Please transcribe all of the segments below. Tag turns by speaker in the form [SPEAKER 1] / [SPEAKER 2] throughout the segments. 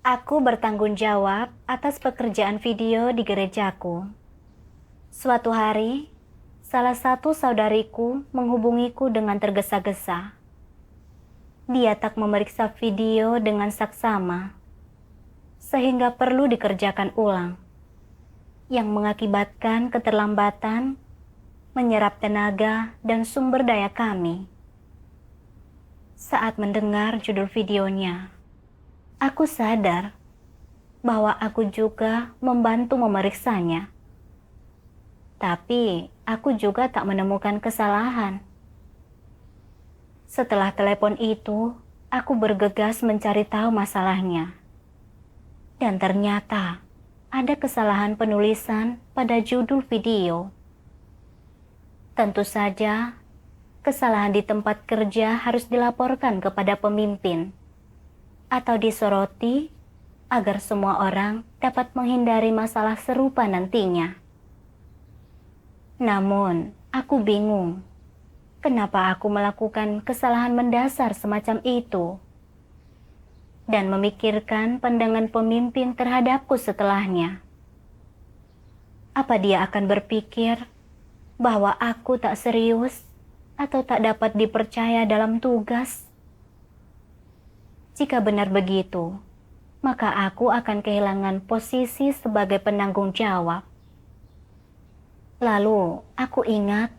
[SPEAKER 1] Aku bertanggung jawab atas pekerjaan video di gerejaku. Suatu hari, salah satu saudariku menghubungiku dengan tergesa-gesa. Dia tak memeriksa video dengan saksama, sehingga perlu dikerjakan ulang, yang mengakibatkan keterlambatan, menyerap tenaga dan sumber daya kami. Saat mendengar judul videonya, aku sadar bahwa aku juga membantu memeriksanya. Tapi aku juga tak menemukan kesalahan. Setelah telepon itu, aku bergegas mencari tahu masalahnya. Dan ternyata ada kesalahan penulisan pada judul video. Tentu saja, kesalahan di tempat kerja harus dilaporkan kepada pemimpin atau disoroti agar semua orang dapat menghindari masalah serupa nantinya. Namun, aku bingung. Kenapa aku melakukan kesalahan mendasar semacam itu? Dan memikirkan pandangan pemimpin terhadapku setelahnya. Apa dia akan berpikir bahwa aku tak serius atau tak dapat dipercaya dalam tugas? Jika benar begitu, maka aku akan kehilangan posisi sebagai penanggung jawab. Lalu, aku ingat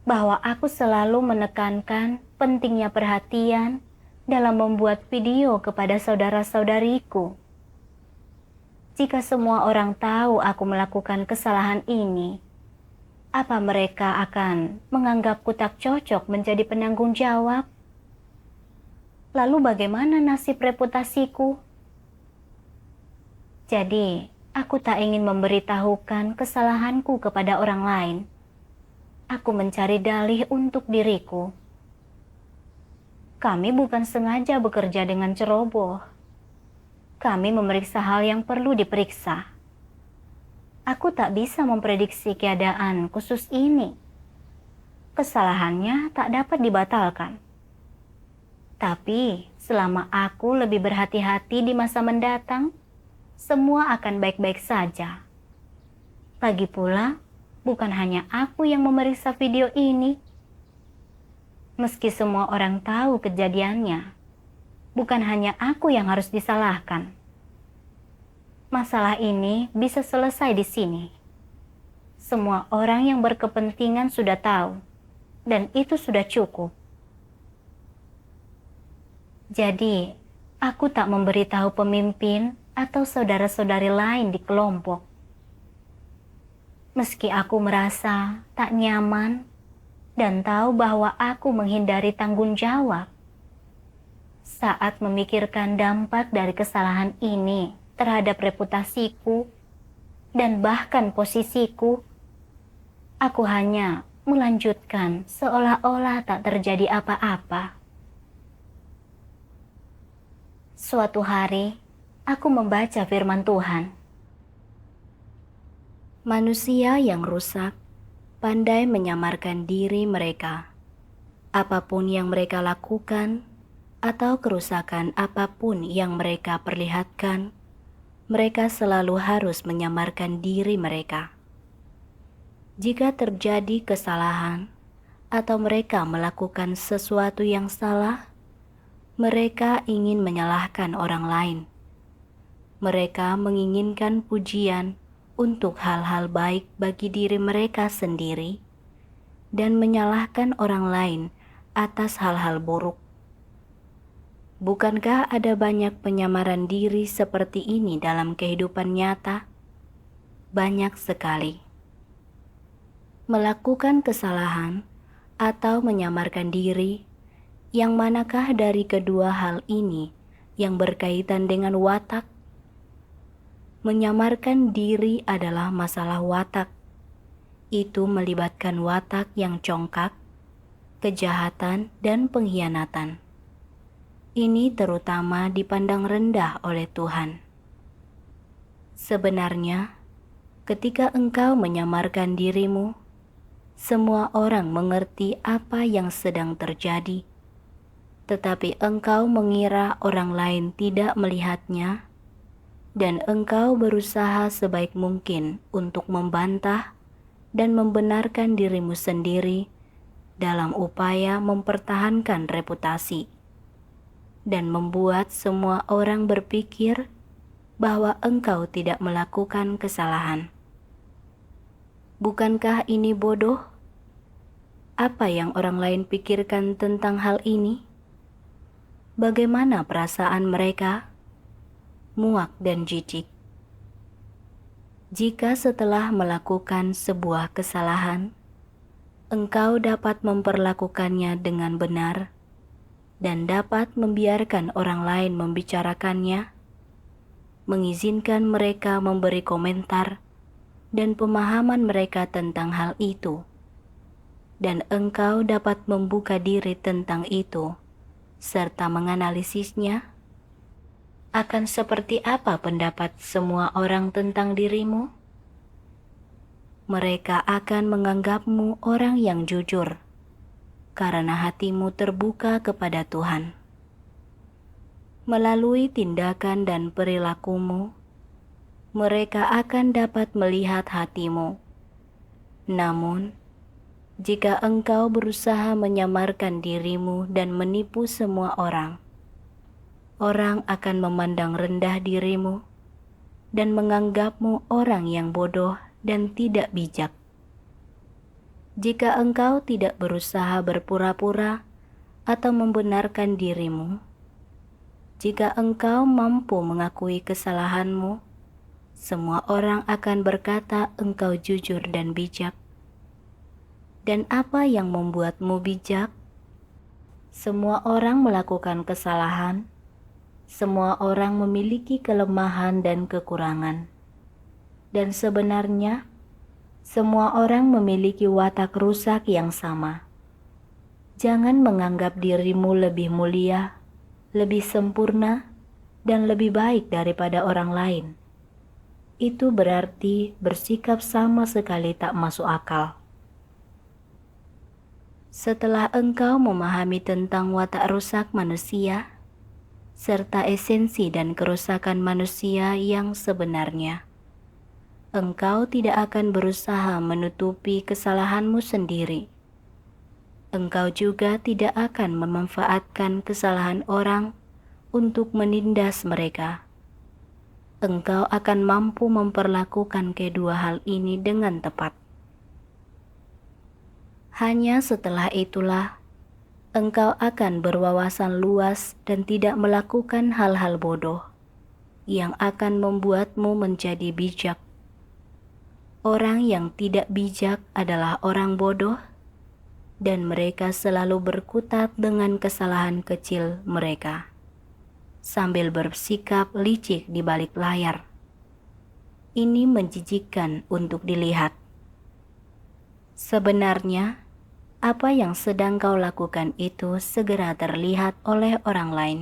[SPEAKER 1] bahwa aku selalu menekankan pentingnya perhatian dalam membuat video kepada saudara-saudariku. Jika semua orang tahu aku melakukan kesalahan ini, apa mereka akan menganggapku tak cocok menjadi penanggung jawab? Lalu bagaimana nasib reputasiku? Jadi, aku tak ingin memberitahukan kesalahanku kepada orang lain. Aku mencari dalih untuk diriku. Kami bukan sengaja bekerja dengan ceroboh. Kami memeriksa hal yang perlu diperiksa. Aku tak bisa memprediksi keadaan khusus ini. Kesalahannya tak dapat dibatalkan. Tapi selama aku lebih berhati-hati di masa mendatang, semua akan baik-baik saja. Lagi pula, bukan hanya aku yang memeriksa video ini. Meski semua orang tahu kejadiannya, bukan hanya aku yang harus disalahkan. Masalah ini bisa selesai di sini. Semua orang yang berkepentingan sudah tahu, dan itu sudah cukup. Jadi, aku tak memberitahu pemimpin atau saudara-saudari lain di kelompok. Meski aku merasa tak nyaman dan tahu bahwa aku menghindari tanggung jawab. Saat memikirkan dampak dari kesalahan ini terhadap reputasiku dan bahkan posisiku, aku hanya melanjutkan seolah-olah tak terjadi apa-apa. Suatu hari, aku membaca firman Tuhan. Manusia yang rusak pandai menyamarkan diri mereka. Apapun yang mereka lakukan atau kerusakan apapun yang mereka perlihatkan, mereka selalu harus menyamarkan diri mereka. Jika terjadi kesalahan atau mereka melakukan sesuatu yang salah, mereka ingin menyalahkan orang lain. Mereka menginginkan pujian untuk hal-hal baik bagi diri mereka sendiri dan menyalahkan orang lain atas hal-hal buruk. Bukankah ada banyak penyamaran diri seperti ini dalam kehidupan nyata? Banyak sekali. Melakukan kesalahan atau menyamarkan diri, yang manakah dari kedua hal ini yang berkaitan dengan watak? Menyamarkan diri adalah masalah watak. Itu melibatkan watak yang congkak, kejahatan, dan pengkhianatan. Ini terutama dipandang rendah oleh Tuhan. Sebenarnya, ketika engkau menyamarkan dirimu, semua orang mengerti apa yang sedang terjadi. Tetapi engkau mengira orang lain tidak melihatnya, dan engkau berusaha sebaik mungkin untuk membantah dan membenarkan dirimu sendiri dalam upaya mempertahankan reputasi dan membuat semua orang berpikir bahwa engkau tidak melakukan kesalahan. Bukankah ini bodoh? Apa yang orang lain pikirkan tentang hal ini? Bagaimana perasaan mereka? Muak dan jijik. Jika setelah melakukan sebuah kesalahan, engkau dapat memperlakukannya dengan benar dan dapat membiarkan orang lain membicarakannya, mengizinkan mereka memberi komentar dan pemahaman mereka tentang hal itu, dan engkau dapat membuka diri tentang itu serta menganalisisnya, akan seperti apa pendapat semua orang tentang dirimu? Mereka akan menganggapmu orang yang jujur karena hatimu terbuka kepada Tuhan. Melalui tindakan dan perilakumu, mereka akan dapat melihat hatimu. Namun, jika engkau berusaha menyamarkan dirimu dan menipu semua orang, orang akan memandang rendah dirimu dan menganggapmu orang yang bodoh dan tidak bijak. Jika engkau tidak berusaha berpura-pura atau membenarkan dirimu, jika engkau mampu mengakui kesalahanmu, semua orang akan berkata engkau jujur dan bijak. Dan apa yang membuatmu bijak? Semua orang melakukan kesalahan. Semua orang memiliki kelemahan dan kekurangan. Dan sebenarnya, semua orang memiliki watak rusak yang sama. Jangan menganggap dirimu lebih mulia, lebih sempurna, dan lebih baik daripada orang lain. Itu berarti bersikap sama sekali tak masuk akal. Setelah engkau memahami tentang watak rusak manusia, serta esensi dan kerusakan manusia yang sebenarnya, engkau tidak akan berusaha menutupi kesalahanmu sendiri. Engkau juga tidak akan memanfaatkan kesalahan orang untuk menindas mereka. Engkau akan mampu memperlakukan kedua hal ini dengan tepat. Hanya setelah itulah, engkau akan berwawasan luas dan tidak melakukan hal-hal bodoh yang akan membuatmu menjadi bijak. Orang yang tidak bijak adalah orang bodoh, dan mereka selalu berkutat dengan kesalahan kecil mereka, sambil bersikap licik di balik layar. Ini menjijikkan untuk dilihat. Sebenarnya, apa yang sedang kau lakukan itu segera terlihat oleh orang lain,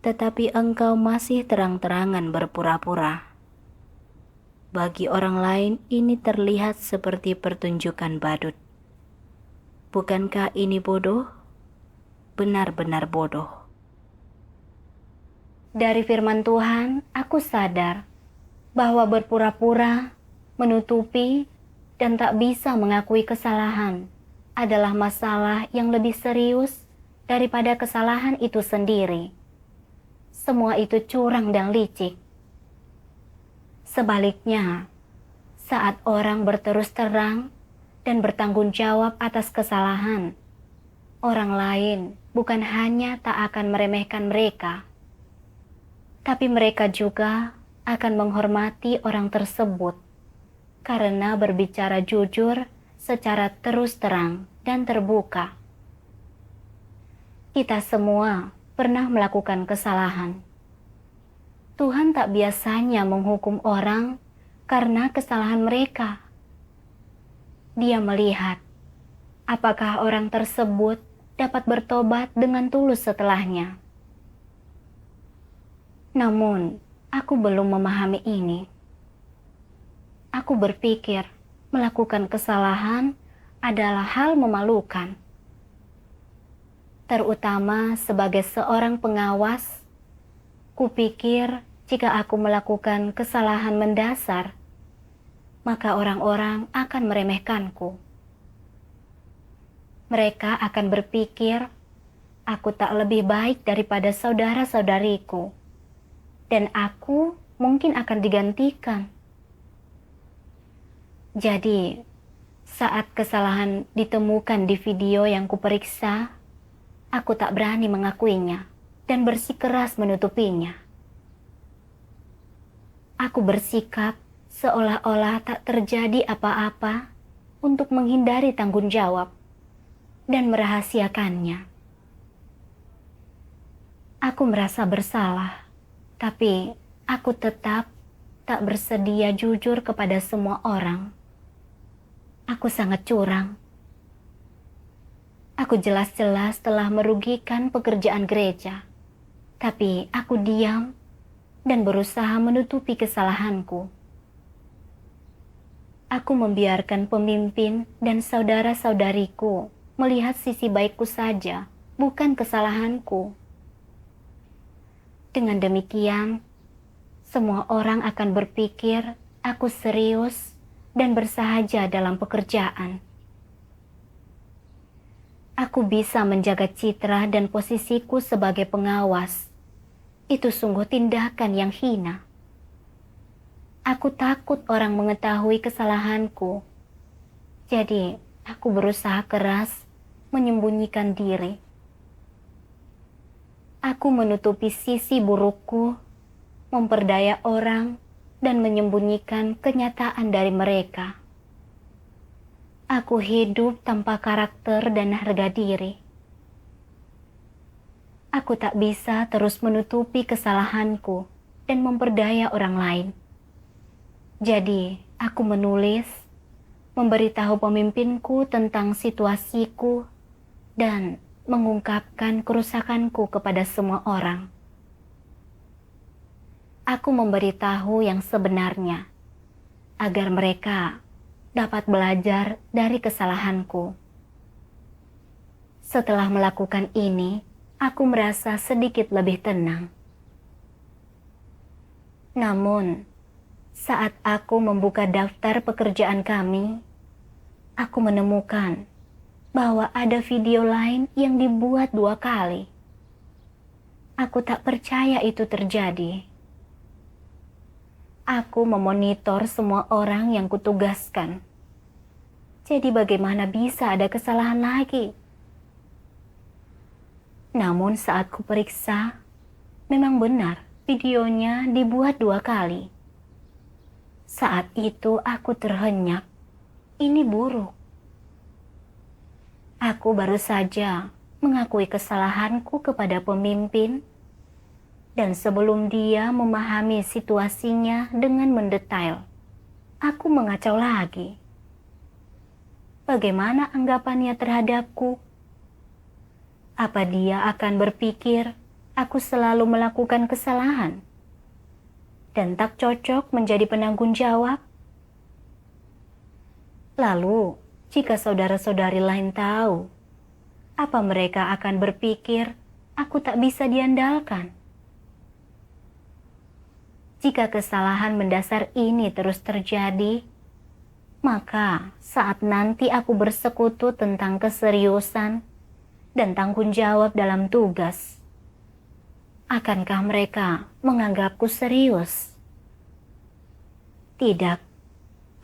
[SPEAKER 1] tetapi engkau masih terang-terangan berpura-pura. Bagi orang lain ini terlihat seperti pertunjukan badut. Bukankah ini bodoh? Benar-benar bodoh. Dari firman Tuhan, aku sadar bahwa berpura-pura, menutupi, dan tak bisa mengakui kesalahan adalah masalah yang lebih serius daripada kesalahan itu sendiri. Semua itu curang dan licik. Sebaliknya, saat orang berterus terang dan bertanggung jawab atas kesalahan, orang lain bukan hanya tak akan meremehkan mereka, tapi mereka juga akan menghormati orang tersebut karena berbicara jujur secara terus terang dan terbuka. Kita semua pernah melakukan kesalahan. Tuhan tak biasanya menghukum orang karena kesalahan mereka. Dia melihat apakah orang tersebut dapat bertobat dengan tulus setelahnya. Namun, aku belum memahami ini. Aku berpikir melakukan kesalahan adalah hal memalukan. Terutama sebagai seorang pengawas, kupikir jika aku melakukan kesalahan mendasar, maka orang-orang akan meremehkanku. Mereka akan berpikir aku tak lebih baik daripada saudara-saudariku, dan aku mungkin akan digantikan. Jadi, saat kesalahan ditemukan di video yang kuperiksa, aku tak berani mengakuinya dan bersikeras menutupinya. Aku bersikap seolah-olah tak terjadi apa-apa untuk menghindari tanggung jawab dan merahasiakannya. Aku merasa bersalah, tapi aku tetap tak bersedia jujur kepada semua orang. Aku sangat curang. Aku jelas-jelas telah merugikan pekerjaan gereja, tapi aku diam dan berusaha menutupi kesalahanku. Aku membiarkan pemimpin dan saudara-saudariku melihat sisi baikku saja, bukan kesalahanku. Dengan demikian, semua orang akan berpikir aku serius dan bersahaja dalam pekerjaan. Aku bisa menjaga citra dan posisiku sebagai pengawas. Itu sungguh tindakan yang hina. Aku takut orang mengetahui kesalahanku. Jadi, aku berusaha keras menyembunyikan diri. Aku menutupi sisi burukku, memperdaya orang, dan menyembunyikan kenyataan dari mereka. Aku hidup tanpa karakter dan harga diri. Aku tak bisa terus menutupi kesalahanku dan memperdaya orang lain. Jadi, aku menulis, memberitahu pemimpinku tentang situasiku, dan mengungkapkan kerusakanku kepada semua orang. Aku memberitahu yang sebenarnya, agar mereka dapat belajar dari kesalahanku. Setelah melakukan ini, aku merasa sedikit lebih tenang. Namun, saat aku membuka daftar pekerjaan kami, aku menemukan bahwa ada video lain yang dibuat 2 kali. Aku tak percaya itu terjadi. Aku memonitor semua orang yang kutugaskan. Jadi bagaimana bisa ada kesalahan lagi? Namun saat kuperiksa, memang benar videonya dibuat 2 kali. Saat itu aku terhenyak. Ini buruk. Aku baru saja mengakui kesalahanku kepada pemimpin, dan sebelum dia memahami situasinya dengan mendetail, aku mengacau lagi. Bagaimana anggapannya terhadapku? Apa dia akan berpikir aku selalu melakukan kesalahan dan tak cocok menjadi penanggung jawab? Lalu, jika saudara-saudari lain tahu, apa mereka akan berpikir aku tak bisa diandalkan? Jika kesalahan mendasar ini terus terjadi, maka saat nanti aku bersekutu tentang keseriusan dan tanggung jawab dalam tugas, akankah mereka menganggapku serius? Tidak,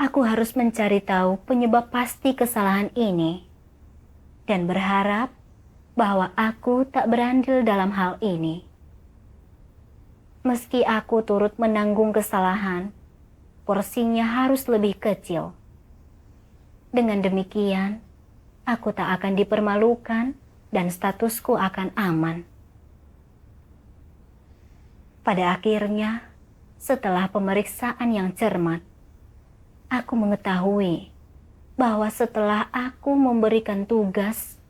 [SPEAKER 1] aku harus mencari tahu penyebab pasti kesalahan ini dan berharap bahwa aku tak berandil dalam hal ini. Meski aku turut menanggung kesalahan, porsinya harus lebih kecil. Dengan demikian, aku tak akan dipermalukan dan statusku akan aman. Pada akhirnya, setelah pemeriksaan yang cermat, aku mengetahui bahwa setelah aku memberikan tugas,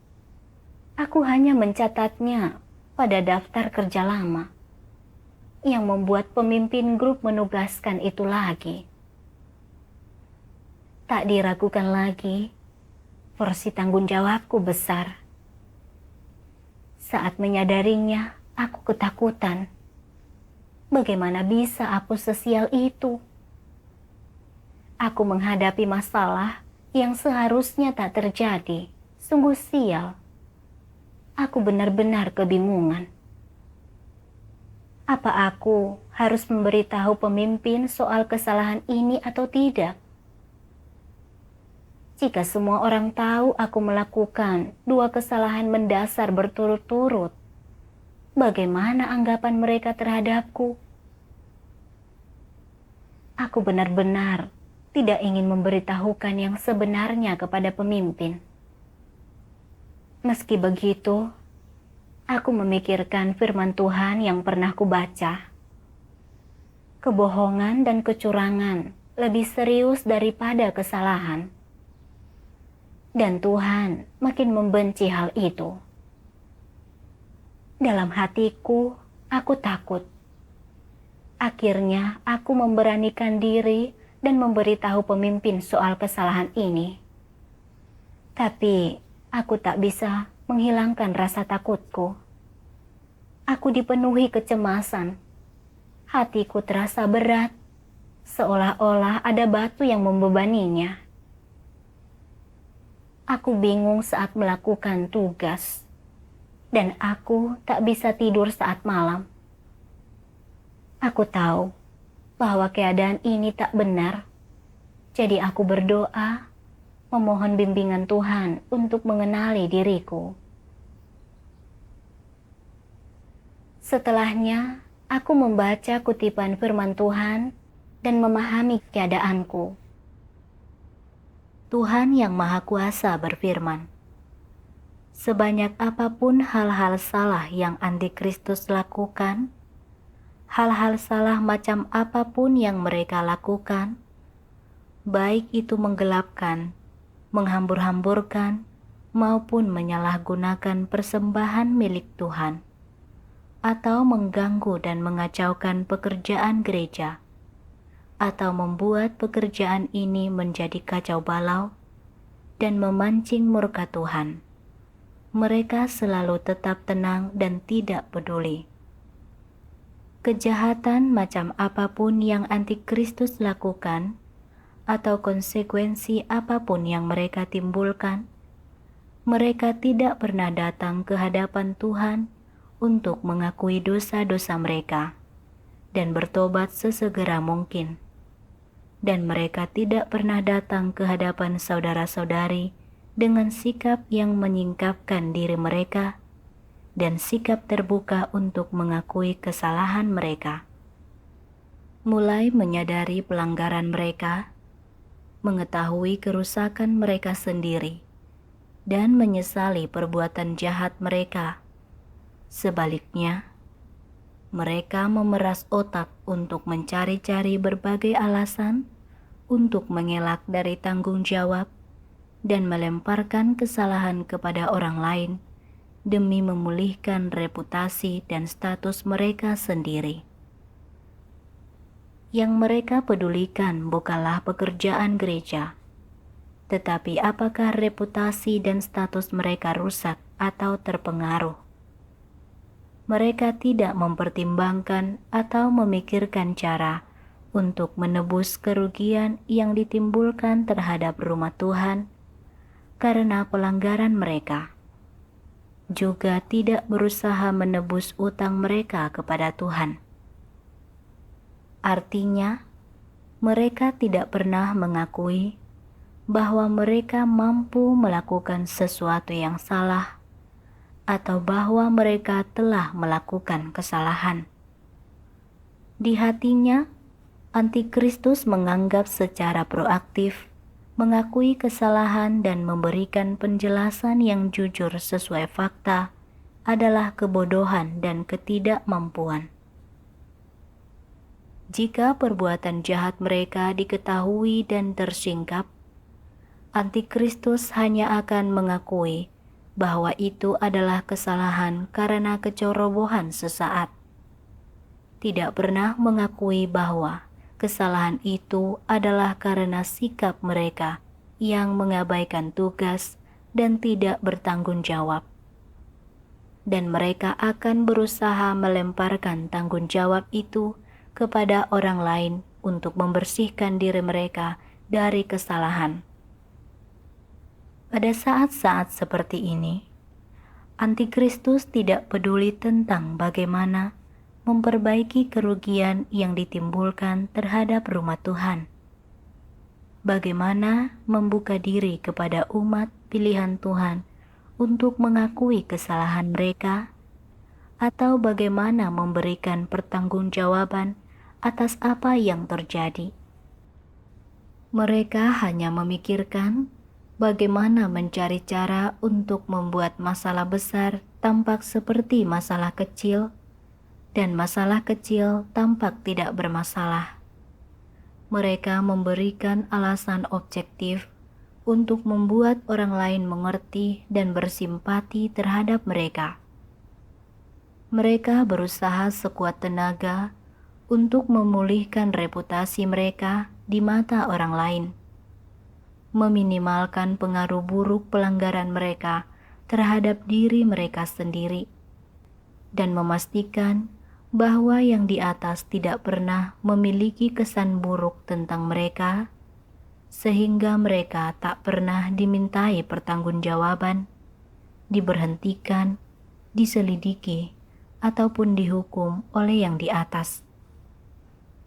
[SPEAKER 1] aku hanya mencatatnya pada daftar kerja lama, yang membuat pemimpin grup menugaskan itu lagi. Tak diragukan lagi, porsi tanggung jawabku besar. Saat menyadarinya, aku ketakutan. Bagaimana bisa aku sesial itu? Aku menghadapi masalah yang seharusnya tak terjadi. Sungguh sial. Aku benar-benar kebingungan. Apa aku harus memberitahu pemimpin soal kesalahan ini atau tidak? Jika semua orang tahu aku melakukan 2 kesalahan mendasar berturut-turut, bagaimana anggapan mereka terhadapku? Aku benar-benar tidak ingin memberitahukan yang sebenarnya kepada pemimpin. Meski begitu, aku memikirkan firman Tuhan yang pernah kubaca. Kebohongan dan kecurangan lebih serius daripada kesalahan. Dan Tuhan makin membenci hal itu. Dalam hatiku, aku takut. Akhirnya aku memberanikan diri dan memberitahu pemimpin soal kesalahan ini. Tapi aku tak bisa menghilangkan rasa takutku. Aku dipenuhi kecemasan. Hatiku terasa berat, seolah-olah ada batu yang membebaninya. Aku bingung saat melakukan tugas, dan aku tak bisa tidur saat malam. Aku tahu bahwa keadaan ini tak benar, jadi aku berdoa, memohon bimbingan Tuhan untuk mengenali diriku. Setelahnya, aku membaca kutipan firman Tuhan dan memahami keadaanku. Tuhan yang Maha Kuasa berfirman, sebanyak apapun hal-hal salah yang antikristus lakukan, hal-hal salah macam apapun yang mereka lakukan, baik itu menggelapkan, menghambur-hamburkan, maupun menyalahgunakan persembahan milik Tuhan, atau mengganggu dan mengacaukan pekerjaan gereja, atau membuat pekerjaan ini menjadi kacau balau dan memancing murka Tuhan. Mereka selalu tetap tenang dan tidak peduli. Kejahatan macam apapun yang antikristus lakukan, atau konsekuensi apapun yang mereka timbulkan, mereka tidak pernah datang ke hadapan Tuhan untuk mengakui dosa-dosa mereka dan bertobat sesegera mungkin. Dan mereka tidak pernah datang ke hadapan saudara-saudari dengan sikap yang menyingkapkan diri mereka dan sikap terbuka untuk mengakui kesalahan mereka. Mulai menyadari pelanggaran mereka, mengetahui kerusakan mereka sendiri, dan menyesali perbuatan jahat mereka. Sebaliknya, mereka memeras otak untuk mencari-cari berbagai alasan untuk mengelak dari tanggung jawab dan melemparkan kesalahan kepada orang lain demi memulihkan reputasi dan status mereka sendiri. Yang mereka pedulikan bukanlah pekerjaan gereja, tetapi apakah reputasi dan status mereka rusak atau terpengaruh. Mereka tidak mempertimbangkan atau memikirkan cara untuk menebus kerugian yang ditimbulkan terhadap rumah Tuhan karena pelanggaran mereka. Juga tidak berusaha menebus utang mereka kepada Tuhan. Artinya, mereka tidak pernah mengakui bahwa mereka mampu melakukan sesuatu yang salah atau bahwa mereka telah melakukan kesalahan. Di hatinya, antikristus menganggap secara proaktif mengakui kesalahan dan memberikan penjelasan yang jujur sesuai fakta adalah kebodohan dan ketidakmampuan. Jika perbuatan jahat mereka diketahui dan tersingkap, antikristus hanya akan mengakui bahwa itu adalah kesalahan karena kecerobohan sesaat. Tidak pernah mengakui bahwa kesalahan itu adalah karena sikap mereka yang mengabaikan tugas dan tidak bertanggung jawab. Dan mereka akan berusaha melemparkan tanggung jawab itu kepada orang lain untuk membersihkan diri mereka dari kesalahan. Pada saat-saat seperti ini, Antikristus tidak peduli tentang bagaimana memperbaiki kerugian yang ditimbulkan terhadap rumah Tuhan. Bagaimana membuka diri kepada umat pilihan Tuhan untuk mengakui kesalahan mereka, atau bagaimana memberikan pertanggungjawaban atas apa yang terjadi. Mereka hanya memikirkan bagaimana mencari cara untuk membuat masalah besar tampak seperti masalah kecil, dan masalah kecil tampak tidak bermasalah. Mereka memberikan alasan objektif untuk membuat orang lain mengerti dan bersimpati terhadap mereka. Mereka berusaha sekuat tenaga untuk memulihkan reputasi mereka di mata orang lain, meminimalkan pengaruh buruk pelanggaran mereka terhadap diri mereka sendiri, dan memastikan bahwa yang di atas tidak pernah memiliki kesan buruk tentang mereka, sehingga mereka tak pernah dimintai pertanggungjawaban, diberhentikan, diselidiki, ataupun dihukum oleh yang di atas.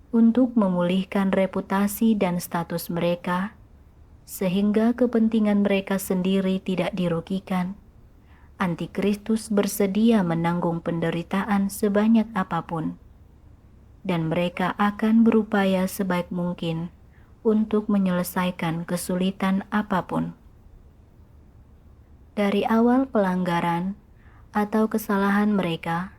[SPEAKER 1] Untuk memulihkan reputasi dan status mereka, sehingga kepentingan mereka sendiri tidak dirugikan, Antikristus bersedia menanggung penderitaan sebanyak apapun, dan mereka akan berupaya sebaik mungkin untuk menyelesaikan kesulitan apapun. Dari awal pelanggaran atau kesalahan mereka,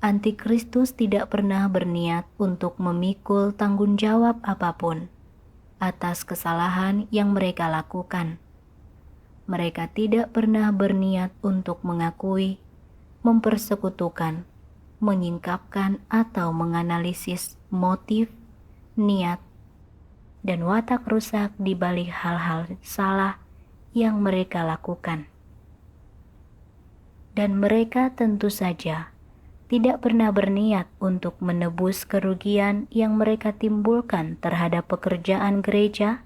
[SPEAKER 1] Antikristus tidak pernah berniat untuk memikul tanggung jawab apapun atas kesalahan yang mereka lakukan. Mereka tidak pernah berniat untuk mengakui, mempersekutukan, menyingkapkan atau menganalisis motif, niat, dan watak rusak di balik hal-hal salah yang mereka lakukan. Dan mereka tentu saja tidak pernah berniat untuk menebus kerugian yang mereka timbulkan terhadap pekerjaan gereja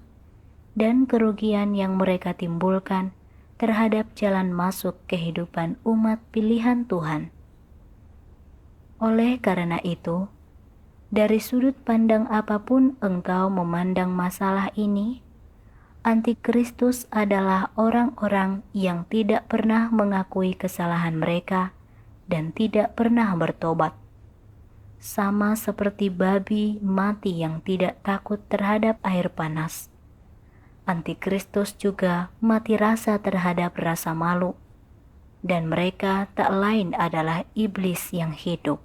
[SPEAKER 1] dan kerugian yang mereka timbulkan terhadap jalan masuk kehidupan umat pilihan Tuhan. Oleh karena itu, dari sudut pandang apapun engkau memandang masalah ini, Antikristus adalah orang-orang yang tidak pernah mengakui kesalahan mereka dan tidak pernah bertobat. Sama seperti babi mati yang tidak takut terhadap air panas, Antikristus juga mati rasa terhadap rasa malu, dan mereka tak lain adalah iblis yang hidup.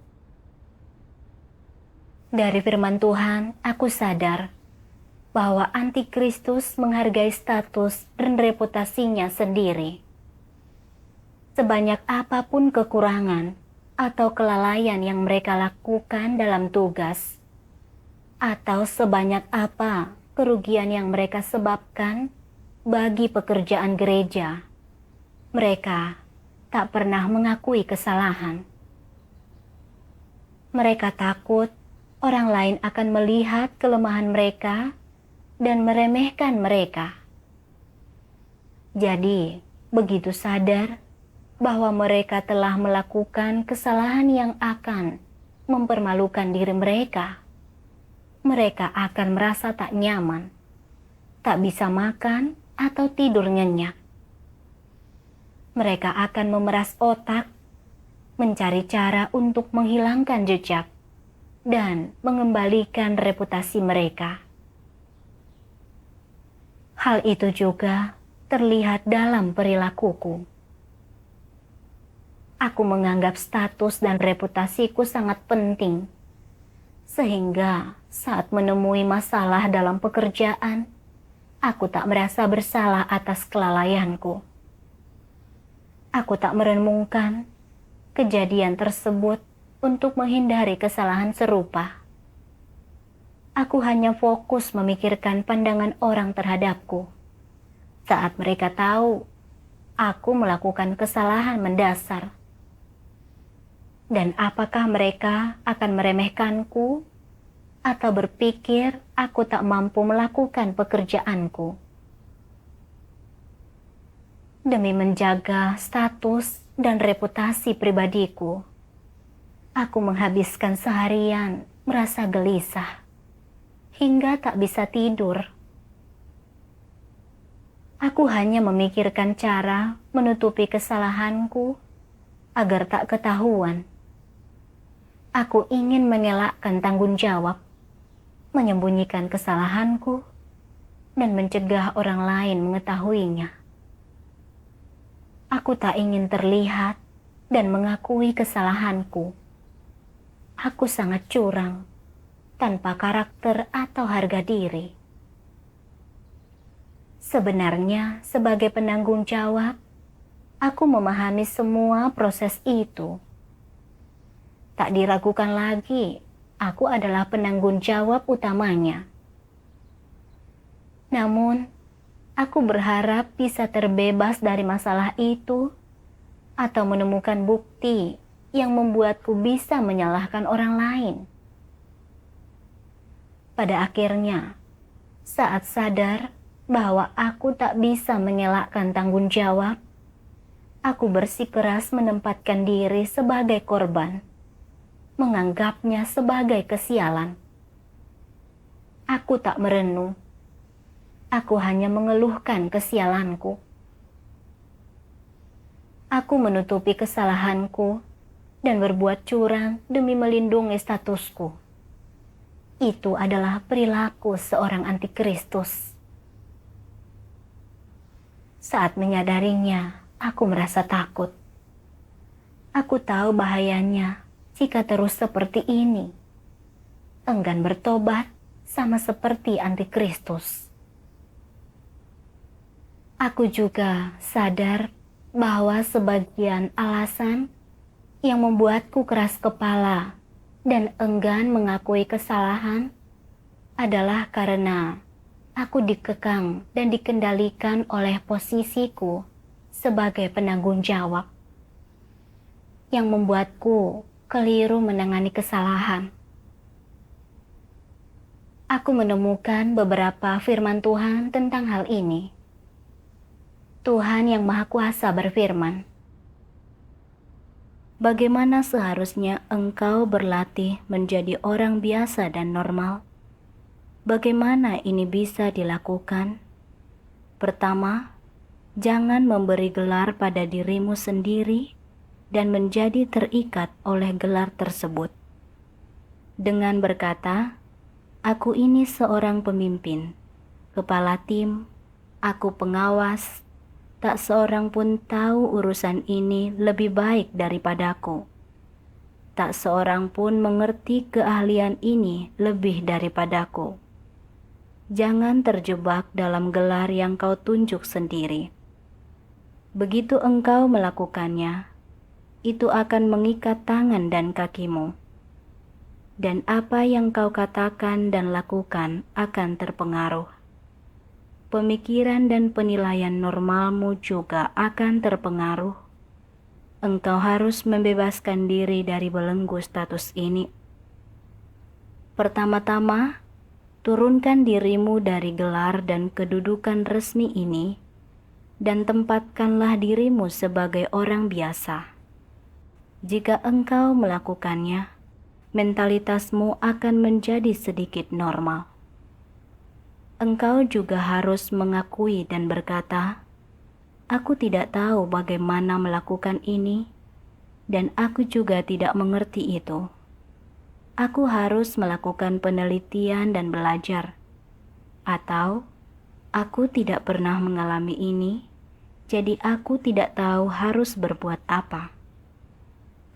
[SPEAKER 1] Dari firman Tuhan, aku sadar bahwa Antikristus menghargai status dan reputasinya sendiri. Sebanyak apapun kekurangan atau kelalaian yang mereka lakukan dalam tugas, atau sebanyak apa kerugian yang mereka sebabkan bagi pekerjaan gereja, mereka tak pernah mengakui kesalahan. Mereka takut orang lain akan melihat kelemahan mereka dan meremehkan mereka. Jadi, begitu sadar bahwa mereka telah melakukan kesalahan yang akan mempermalukan diri mereka, mereka akan merasa tak nyaman, tak bisa makan atau tidur nyenyak. Mereka akan memeras otak, mencari cara untuk menghilangkan jejak, dan mengembalikan reputasi mereka. Hal itu juga terlihat dalam perilakuku. Aku menganggap status dan reputasiku sangat penting, sehingga saat menemui masalah dalam pekerjaan, aku tak merasa bersalah atas kelalaianku. Aku tak merenungkan kejadian tersebut untuk menghindari kesalahan serupa. Aku hanya fokus memikirkan pandangan orang terhadapku saat mereka tahu aku melakukan kesalahan mendasar. Dan apakah mereka akan meremehkanku atau berpikir aku tak mampu melakukan pekerjaanku. Demi menjaga status dan reputasi pribadiku, aku menghabiskan seharian merasa gelisah hingga tak bisa tidur. Aku hanya memikirkan cara menutupi kesalahanku agar tak ketahuan. Aku ingin mengelakkan tanggung jawab, menyembunyikan kesalahanku, dan mencegah orang lain mengetahuinya. Aku tak ingin terlihat dan mengakui kesalahanku. Aku sangat curang, tanpa karakter atau harga diri. Sebenarnya, sebagai penanggung jawab, aku memahami semua proses itu. Tak diragukan lagi, aku adalah penanggung jawab utamanya. Namun, aku berharap bisa terbebas dari masalah itu atau menemukan bukti yang membuatku bisa menyalahkan orang lain. Pada akhirnya, saat sadar bahwa aku tak bisa mengelakkan tanggung jawab, aku bersikeras menempatkan diri sebagai korban, menganggapnya sebagai kesialan. Aku tak merenung, aku hanya mengeluhkan kesialanku. Aku menutupi kesalahanku dan berbuat curang demi melindungi statusku. Itu adalah perilaku seorang antikristus. Saat menyadarinya, aku merasa takut. Aku tahu bahayanya jika terus seperti ini. Enggan bertobat sama seperti antikristus. Aku juga sadar bahwa sebagian alasan yang membuatku keras kepala dan enggan mengakui kesalahan adalah karena aku dikekang dan dikendalikan oleh posisiku sebagai penanggung jawab yang membuatku keliru menangani kesalahan. Aku menemukan beberapa firman Tuhan tentang hal ini. Tuhan yang Maha Kuasa berfirman, "Bagaimana seharusnya engkau berlatih menjadi orang biasa dan normal? Bagaimana ini bisa dilakukan? Pertama, jangan memberi gelar pada dirimu sendiri dan menjadi terikat oleh gelar tersebut. Dengan berkata, aku ini seorang pemimpin, kepala tim, aku pengawas, tak seorang pun tahu urusan ini lebih baik daripadaku. Tak seorang pun mengerti keahlian ini lebih daripadaku. Jangan terjebak dalam gelar yang kau tunjuk sendiri. Begitu engkau melakukannya, itu akan mengikat tangan dan kakimu. Dan apa yang kau katakan dan lakukan akan terpengaruh. Pemikiran dan penilaian normalmu juga akan terpengaruh. Engkau harus membebaskan diri dari belenggu status ini. Pertama-tama, turunkan dirimu dari gelar dan kedudukan resmi ini dan tempatkanlah dirimu sebagai orang biasa. Jika engkau melakukannya, mentalitasmu akan menjadi sedikit normal. Engkau juga harus mengakui dan berkata, aku tidak tahu bagaimana melakukan ini dan aku juga tidak mengerti itu. Aku harus melakukan penelitian dan belajar. Atau, aku tidak pernah mengalami ini, jadi aku tidak tahu harus berbuat apa.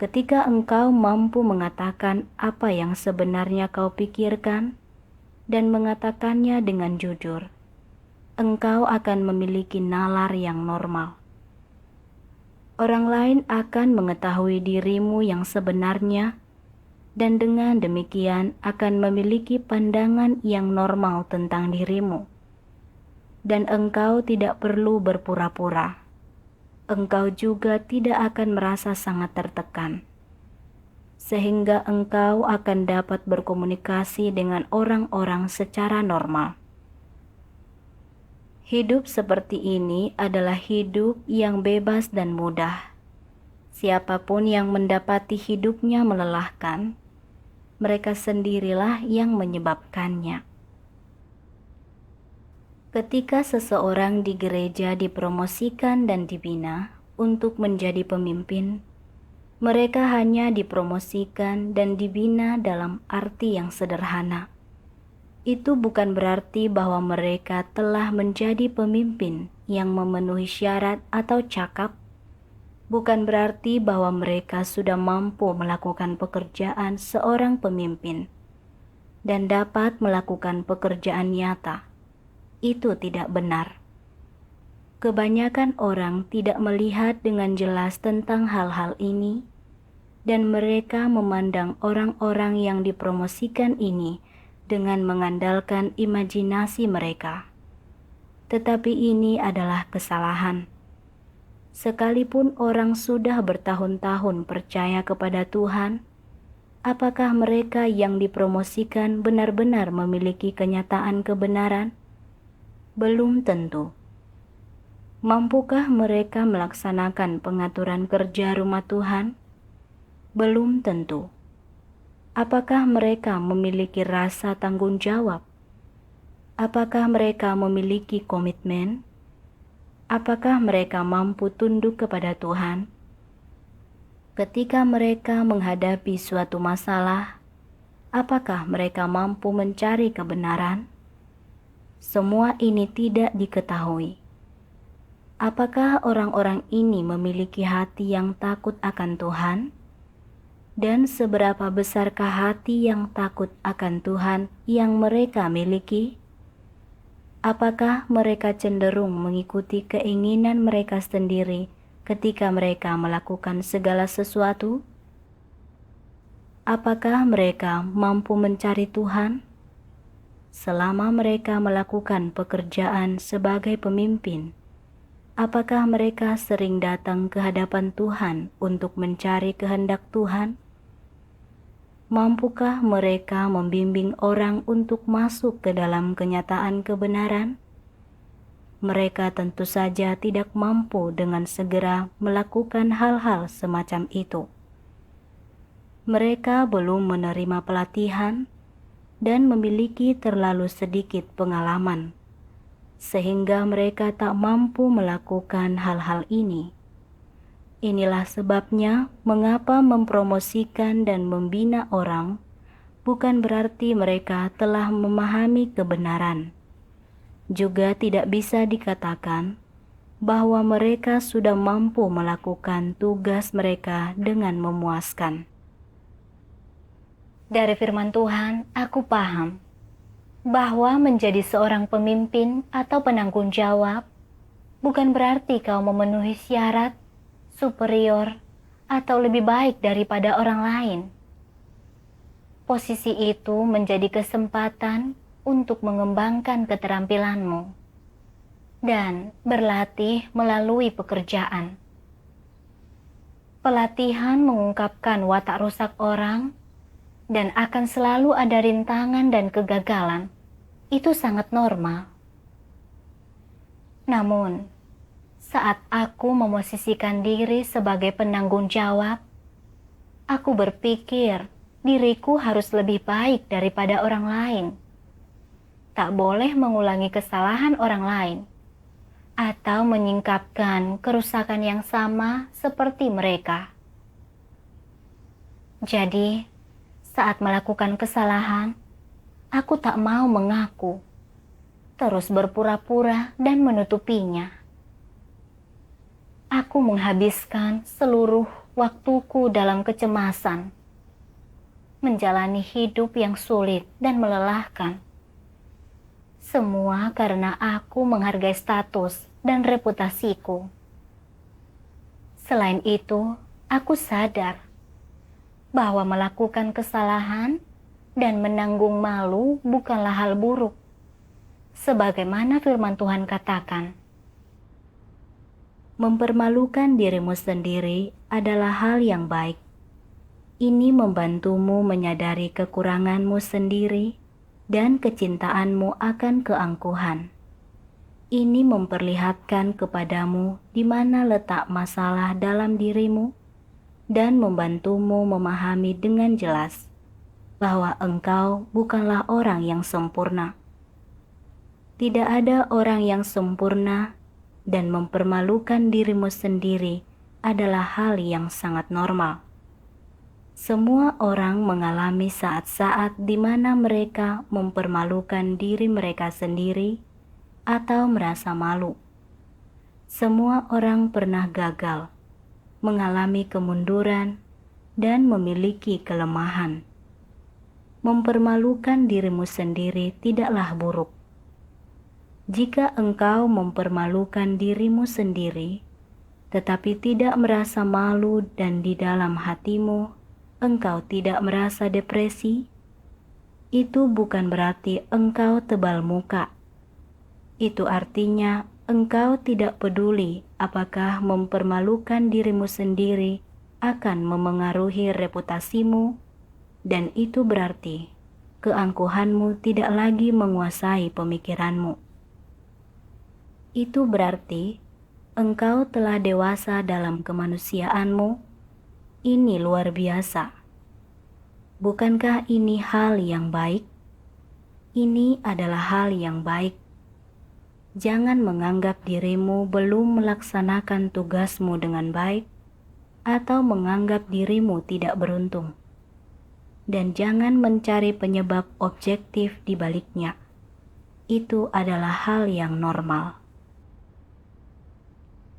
[SPEAKER 1] Ketika engkau mampu mengatakan apa yang sebenarnya kau pikirkan dan mengatakannya dengan jujur, engkau akan memiliki nalar yang normal. Orang lain akan mengetahui dirimu yang sebenarnya dan dengan demikian akan memiliki pandangan yang normal tentang dirimu. Dan engkau tidak perlu berpura-pura. Engkau juga tidak akan merasa sangat tertekan. sehingga engkau akan dapat berkomunikasi dengan orang-orang secara normal. Hidup seperti ini adalah hidup yang bebas dan mudah. Siapapun yang mendapati hidupnya melelahkan, mereka sendirilah yang menyebabkannya. Ketika seseorang di gereja dipromosikan dan dibina untuk menjadi pemimpin, mereka hanya dipromosikan dan dibina dalam arti yang sederhana. Itu bukan berarti bahwa mereka telah menjadi pemimpin yang memenuhi syarat atau cakap. Bukan berarti bahwa mereka sudah mampu melakukan pekerjaan seorang pemimpin dan dapat melakukan pekerjaan nyata. Itu tidak benar. Kebanyakan orang tidak melihat dengan jelas tentang hal-hal ini, dan mereka memandang orang-orang yang dipromosikan ini dengan mengandalkan imajinasi mereka. Tetapi ini adalah kesalahan. Sekalipun orang sudah bertahun-tahun percaya kepada Tuhan, apakah mereka yang dipromosikan benar-benar memiliki kenyataan kebenaran? Belum tentu. Mampukah mereka melaksanakan pengaturan kerja rumah Tuhan? Belum tentu. Apakah mereka memiliki rasa tanggung jawab? Apakah mereka memiliki komitmen? Apakah mereka mampu tunduk kepada Tuhan? Ketika mereka menghadapi suatu masalah, apakah mereka mampu mencari kebenaran? Semua ini tidak diketahui. Apakah orang-orang ini memiliki hati yang takut akan Tuhan? Dan seberapa besarkah hati yang takut akan Tuhan yang mereka miliki? Apakah mereka cenderung mengikuti keinginan mereka sendiri ketika mereka melakukan segala sesuatu? Apakah mereka mampu mencari Tuhan? Selama mereka melakukan pekerjaan sebagai pemimpin, apakah mereka sering datang ke hadapan Tuhan untuk mencari kehendak Tuhan? Mampukah mereka membimbing orang untuk masuk ke dalam kenyataan kebenaran? Mereka tentu saja tidak mampu dengan segera melakukan hal-hal semacam itu. Mereka belum menerima pelatihan dan memiliki terlalu sedikit pengalaman, sehingga mereka tak mampu melakukan hal-hal ini. Inilah sebabnya mengapa mempromosikan dan membina orang bukan berarti mereka telah memahami kebenaran. Juga tidak bisa dikatakan bahwa mereka sudah mampu melakukan tugas mereka dengan memuaskan. Dari firman Tuhan, aku paham bahwa menjadi seorang pemimpin atau penanggung jawab bukan berarti kau memenuhi syarat, superior, atau lebih baik daripada orang lain. Posisi itu menjadi kesempatan untuk mengembangkan keterampilanmu dan berlatih melalui pekerjaan. Pelatihan mengungkapkan watak rusak orang dan akan selalu ada rintangan dan kegagalan. Itu sangat normal. Namun, saat aku memosisikan diri sebagai penanggung jawab, aku berpikir diriku harus lebih baik daripada orang lain. Tak boleh mengulangi kesalahan orang lain atau menyingkapkan kerusakan yang sama seperti mereka. Jadi, saat melakukan kesalahan, aku tak mau mengaku, terus berpura-pura dan menutupinya. Aku menghabiskan seluruh waktuku dalam kecemasan, menjalani hidup yang sulit dan melelahkan. Semua karena aku menghargai status dan reputasiku. Selain itu, aku sadar bahwa melakukan kesalahan dan menanggung malu bukanlah hal buruk. Sebagaimana firman Tuhan katakan, mempermalukan dirimu sendiri adalah hal yang baik. Ini membantumu menyadari kekuranganmu sendiri dan kecintaanmu akan keangkuhan. Ini memperlihatkan kepadamu di mana letak masalah dalam dirimu dan membantumu memahami dengan jelas bahwa engkau bukanlah orang yang sempurna. Tidak ada orang yang sempurna, dan mempermalukan dirimu sendiri adalah hal yang sangat normal. Semua orang mengalami saat-saat di mana mereka mempermalukan diri mereka sendiri atau merasa malu. Semua orang pernah gagal, mengalami kemunduran, dan memiliki kelemahan. Mempermalukan dirimu sendiri tidaklah buruk. Jika engkau mempermalukan dirimu sendiri, tetapi tidak merasa malu dan di dalam hatimu engkau tidak merasa depresi, itu bukan berarti engkau tebal muka. Itu artinya engkau tidak peduli apakah mempermalukan dirimu sendiri akan memengaruhi reputasimu, dan itu berarti keangkuhanmu tidak lagi menguasai pemikiranmu. Itu berarti engkau telah dewasa dalam kemanusiaanmu. Ini luar biasa. Bukankah ini hal yang baik? Ini adalah hal yang baik. Jangan menganggap dirimu belum melaksanakan tugasmu dengan baik atau menganggap dirimu tidak beruntung. Dan jangan mencari penyebab objektif di baliknya. Itu adalah hal yang normal.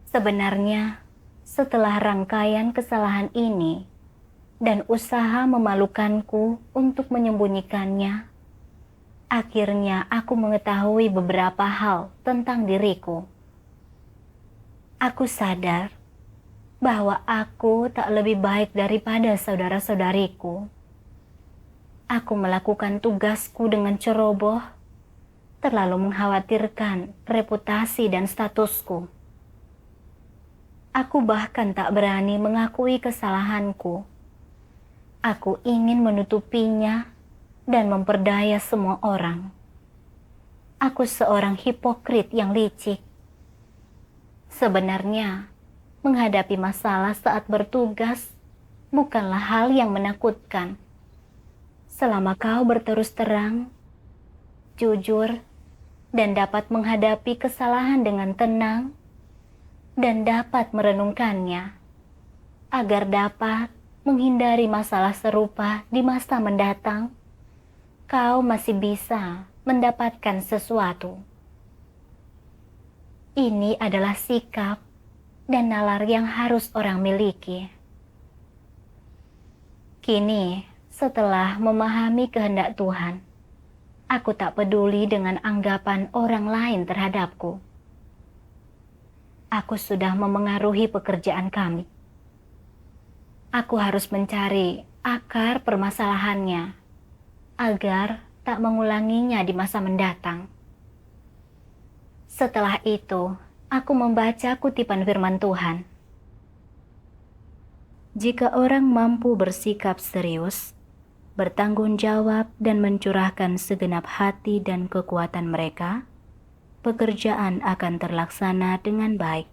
[SPEAKER 1] Sebenarnya, setelah rangkaian kesalahan ini dan usaha memalukanku untuk menyembunyikannya, akhirnya aku mengetahui beberapa hal tentang diriku. Aku sadar bahwa aku tak lebih baik daripada saudara-saudariku. Aku melakukan tugasku dengan ceroboh, terlalu mengkhawatirkan reputasi dan statusku. Aku bahkan tak berani mengakui kesalahanku. Aku ingin menutupinya dan memperdaya semua orang. Aku seorang hipokrit yang licik. Sebenarnya, menghadapi masalah saat bertugas bukanlah hal yang menakutkan. Selama kau berterus terang, jujur, dan dapat menghadapi kesalahan dengan tenang, dan dapat merenungkannya, agar dapat menghindari masalah serupa di masa mendatang, kau masih bisa mendapatkan sesuatu. Ini adalah sikap dan nalar yang harus orang miliki. Kini, setelah memahami kehendak Tuhan, aku tak peduli dengan anggapan orang lain terhadapku. Aku sudah memengaruhi pekerjaan kami. Aku harus mencari akar permasalahannya agar tak mengulanginya di masa mendatang. Setelah itu, aku membaca kutipan firman Tuhan. Jika orang mampu bersikap serius, bertanggung jawab dan mencurahkan segenap hati dan kekuatan mereka, pekerjaan akan terlaksana dengan baik.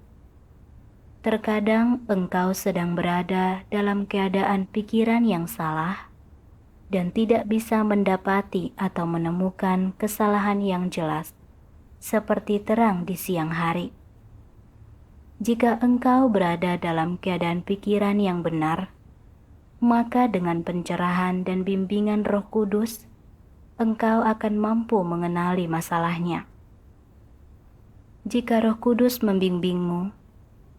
[SPEAKER 1] Terkadang engkau sedang berada dalam keadaan pikiran yang salah dan tidak bisa mendapati atau menemukan kesalahan yang jelas, seperti terang di siang hari. Jika engkau berada dalam keadaan pikiran yang benar, maka dengan pencerahan dan bimbingan Roh Kudus, engkau akan mampu mengenali masalahnya. Jika Roh Kudus membimbingmu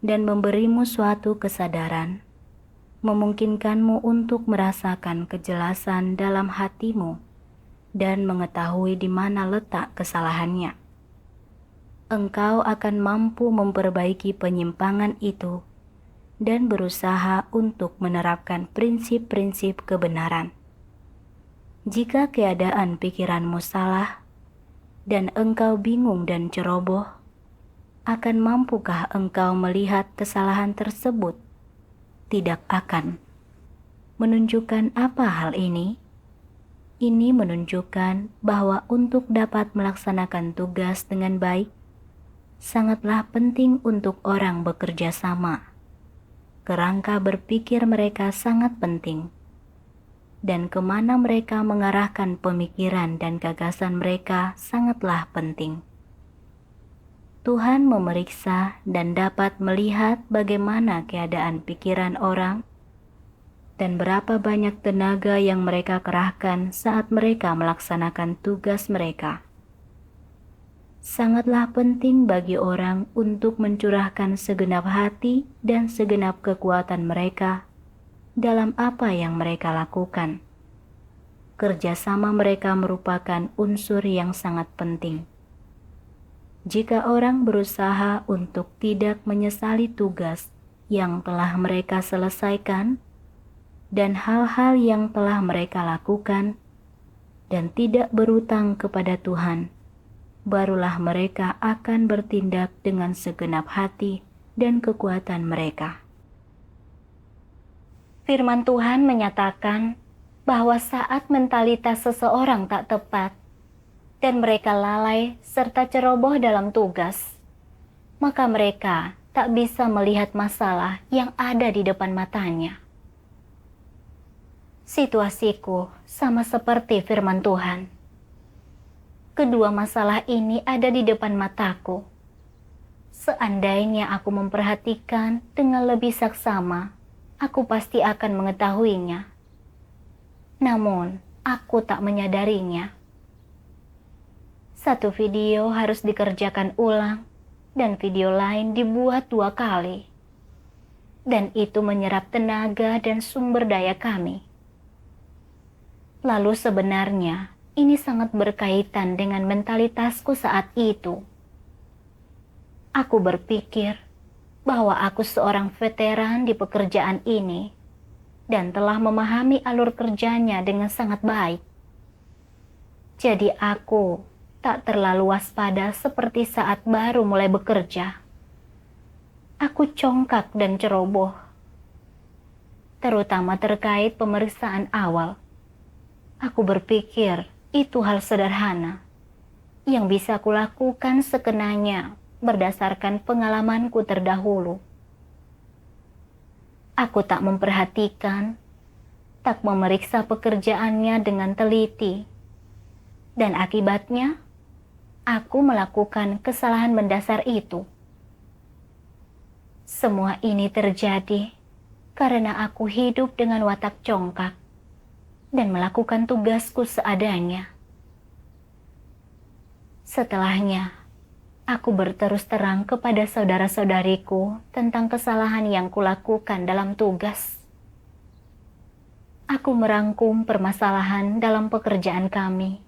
[SPEAKER 1] dan memberimu suatu kesadaran, memungkinkanmu untuk merasakan kejelasan dalam hatimu dan mengetahui di mana letak kesalahannya. Engkau akan mampu memperbaiki penyimpangan itu dan berusaha untuk menerapkan prinsip-prinsip kebenaran. Jika keadaan pikiranmu salah dan engkau bingung dan ceroboh, akan mampukah engkau melihat kesalahan tersebut? Tidak akan. Menunjukkan apa hal ini? Ini menunjukkan bahwa untuk dapat melaksanakan tugas dengan baik, sangatlah penting untuk orang bekerja sama. Kerangka berpikir mereka sangat penting. Dan kemana mereka mengarahkan pemikiran dan gagasan mereka sangatlah penting. Tuhan memeriksa dan dapat melihat bagaimana keadaan pikiran orang dan berapa banyak tenaga yang mereka kerahkan saat mereka melaksanakan tugas mereka. Sangatlah penting bagi orang untuk mencurahkan segenap hati dan segenap kekuatan mereka dalam apa yang mereka lakukan. Kerjasama mereka merupakan unsur yang sangat penting. Jika orang berusaha untuk tidak menyesali tugas yang telah mereka selesaikan dan hal-hal yang telah mereka lakukan dan tidak berutang kepada Tuhan, barulah mereka akan bertindak dengan segenap hati dan kekuatan mereka. Firman Tuhan menyatakan bahwa saat mentalitas seseorang tak tepat dan mereka lalai serta ceroboh dalam tugas, maka mereka tak bisa melihat masalah yang ada di depan matanya. Situasiku sama seperti firman Tuhan. Kedua masalah ini ada di depan mataku. Seandainya aku memperhatikan dengan lebih saksama, aku pasti akan mengetahuinya. Namun, aku tak menyadarinya. Satu video harus dikerjakan ulang, dan video lain dibuat 2 kali. Dan itu menyerap tenaga dan sumber daya kami. Lalu sebenarnya, ini sangat berkaitan dengan mentalitasku saat itu. Aku berpikir bahwa aku seorang veteran di pekerjaan ini dan telah memahami alur kerjanya dengan sangat baik. Jadi aku tak terlalu waspada seperti saat baru mulai bekerja. Aku congkak dan ceroboh, terutama terkait pemeriksaan awal. Aku berpikir itu hal sederhana yang bisa kulakukan sekenanya berdasarkan pengalamanku terdahulu. Aku tak memperhatikan, tak memeriksa pekerjaannya dengan teliti, dan akibatnya aku melakukan kesalahan mendasar itu. Semua ini terjadi karena aku hidup dengan watak congkak dan melakukan tugasku seadanya. Setelahnya, aku berterus terang kepada saudara-saudariku tentang kesalahan yang kulakukan dalam tugas. Aku merangkum permasalahan dalam pekerjaan kami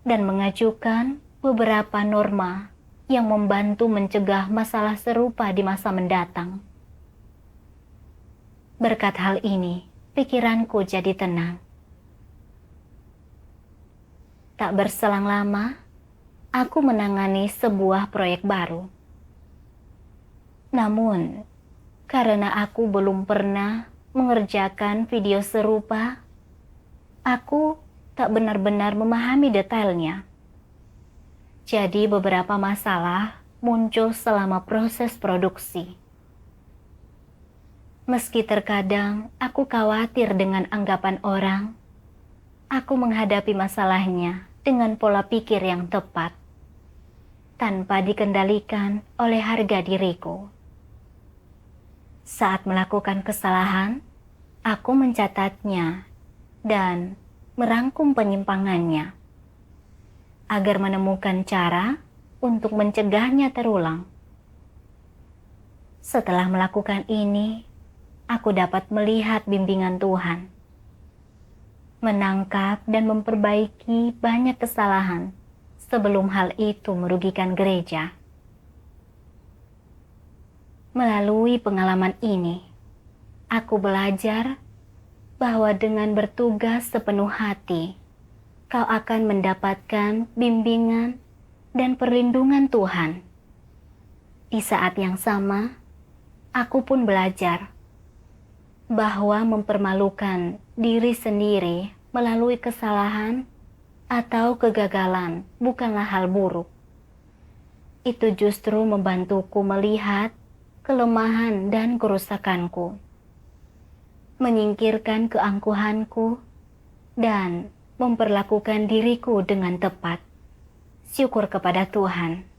[SPEAKER 1] dan mengajukan beberapa norma yang membantu mencegah masalah serupa di masa mendatang. Berkat hal ini, pikiranku jadi tenang. Tak berselang lama, aku menangani sebuah proyek baru. Namun, karena aku belum pernah mengerjakan video serupa, aku tak benar-benar memahami detailnya. Jadi beberapa masalah muncul selama proses produksi. Meski terkadang aku khawatir dengan anggapan orang, aku menghadapi masalahnya dengan pola pikir yang tepat, tanpa dikendalikan oleh harga diriku. Saat melakukan kesalahan, aku mencatatnya dan merangkum penyimpangannya, agar menemukan cara untuk mencegahnya terulang. Setelah melakukan ini, aku dapat melihat bimbingan Tuhan, menangkap dan memperbaiki banyak kesalahan sebelum hal itu merugikan gereja. Melalui pengalaman ini, aku belajar bahwa dengan bertugas sepenuh hati, kau akan mendapatkan bimbingan dan perlindungan Tuhan. Di saat yang sama, aku pun belajar bahwa mempermalukan diri sendiri melalui kesalahan atau kegagalan bukanlah hal buruk. Itu justru membantuku melihat kelemahan dan kerusakanku, menyingkirkan keangkuhanku, dan memperlakukan diriku dengan tepat. Syukur kepada Tuhan.